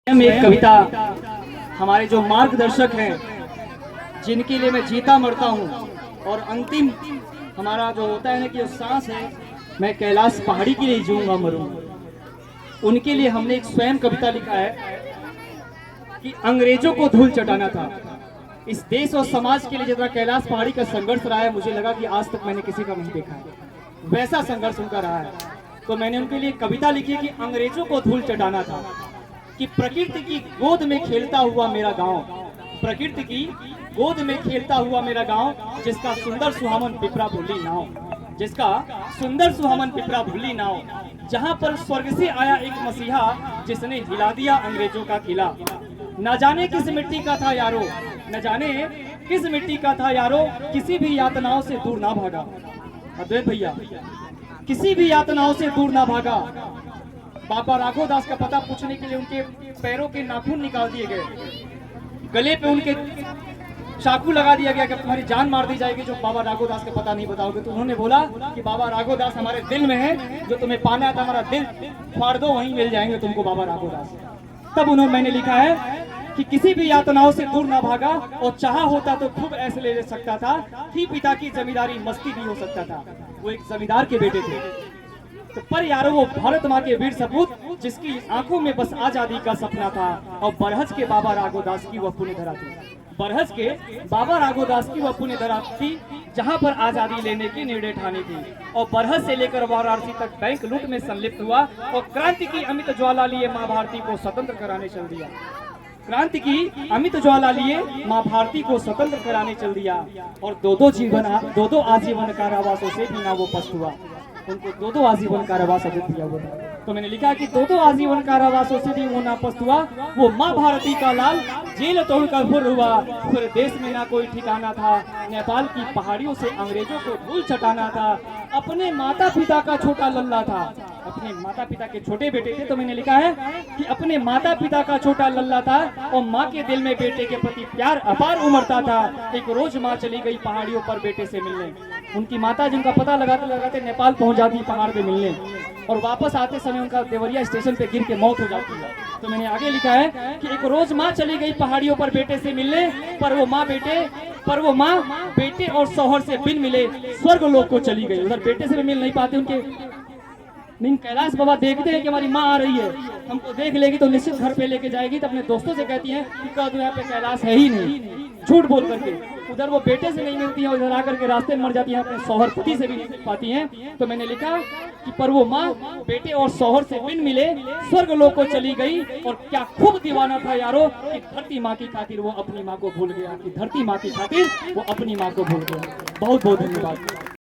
एक कविता हमारे जो मार्गदर्शक हैं, जिनके लिए मैं जीता मरता हूँ, और अंतिम हमारा जो होता है ना कि सांस है, मैं कैलाश पहाड़ी के लिए जीऊंगा मरूंगा, उनके लिए हमने एक स्वयं कविता लिखा है कि अंग्रेजों को धूल चटाना था। इस देश और समाज के लिए जितना कैलाश पहाड़ी का संघर्ष रहा है, मुझे लगा कि आज तक मैंने किसी का नहीं देखा है, वैसा संघर्ष उनका रहा है। तो मैंने उनके लिए कविता लिखी कि अंग्रेजों को धूल चटाना था, कि प्रकृति की गोद में खेलता हुआ मेरा गांव, प्रकृति की गोद में खेलता हुआ मेरा गांव, जिसका सुंदर सुहावन पिपरा भूली नाव, जिसका सुंदर सुहावन पिपरा भूली नाव, जहां पर स्वर्ग से आया एक मसीहा, जिसने हिला दिया अंग्रेजों का किला। न जाने किस मिट्टी का था यारो, न जाने किस मिट्टी का था यारो, किसी भी यातनाओं से दूर ना भागा। अद्वैत भैया, किसी भी यातनाओं से दूर ना भागा। बाबा राघव दास का पता पूछने के लिए उनके पैरों के नाखून निकाल दिए गए, गले पे उनके चाकू लगा दिया गया कि तुम्हारी जान मार दी जाएगी जो बाबा राघव दास का पता नहीं बताओगे। तो उन्होंने बोला कि बाबा राघव दास हमारे दिल में है, जो तुम्हें पाना था हमारा दिल फाड़ दो, वहीं मिल जाएंगे तुमको बाबा राघव दास। तब उन्होंने मैंने लिखा है कि किसी भी यातनाओं से दूर ना भागा, और चाहा होता तो खूब ऐसे ले सकता था, ही पिता की जमींदारी मस्ती भी हो सकता था। वो एक जमींदार के बेटे थे। तो पर यारो वो भारत माँ के वीर सपूत, जिसकी आंखों में बस आजादी का सपना था, और बरहज के बाबा राघव दास की वह पुण्य धरा थी, बरहज के बाबा राघव दास की वह पुण्य धरा थी, जहां पर आजादी लेने की निर्णय ठानी थी। और बरहज से लेकर वाराणसी तक बैंक लूट में संलिप्त हुआ, और क्रांति की अमित ज्वाला लिए माँ भारती को स्वतंत्र कराने चल दिया। क्रांति की अमित ज्वाला लिए माँ भारती को स्वतंत्र कराने चल दिया। और दो आजीवन कारावासों से भी ना वो पस्त हुआ, उनको दो आजीवन कारावास दिया हुआ था। तो मैंने लिखा कि दो आजीवन कारावासों से भी वो नापस्त हुआ। वो माँ भारती का लाल जेल तोड़कर फुर हुआ, फिर देश में ना कोई ठिकाना था, नेपाल की पहाड़ियों से अंग्रेजों को धूल चटाना था। अपने माता पिता का छोटा लल्ला था, अपने माता पिता के छोटे बेटे थे। तो मैंने लिखा है कि अपने माता पिता का छोटा लल्ला था, और माँ के दिल में बेटे के प्रति प्यार अपार उमड़ता था। एक रोज माँ चली गई पहाड़ियों पर बेटे से मिलने, उनकी माता जिनका पता लगाते लगाते नेपाल पहुंच जाती पहाड़ पे मिलने, और वापस आते समय उनका देवरिया स्टेशन पे गिर के मौत हो जाती है। तो मैंने आगे लिखा है कि एक रोज माँ चली गई पहाड़ियों पर बेटे से मिलने, पर वो माँ बेटे और शौहर से बिन मिले स्वर्ग लोक को चली गई। उधर बेटे से भी मिल नहीं पाते उनके। नहीं, कैलाश बाबा देखते हैं कि हमारी माँ आ रही है, हमको देख लेगी तो निश्चित घर पे लेके जाएगी, तो अपने दोस्तों से कहती हैं कि कह दो यहाँ पे कैलाश है ही नहीं, झूठ बोल करके। उधर वो बेटे से नहीं मिलती है, उधर आकर के रास्ते में मर जाती है, अपने शौहर पति से भी नहीं मिल पाती हैं। तो मैंने लिखा कि पर वो माँ बेटे और शौहर से बिन मिले स्वर्ग लोक को चली गई। और क्या खूब दीवाना था यारो, कि धरती माँ की खातिर वो अपनी माँ को भूल गया, कि धरती माँ की खातिर वो अपनी माँ को भूल गया। बहुत बहुत धन्यवाद।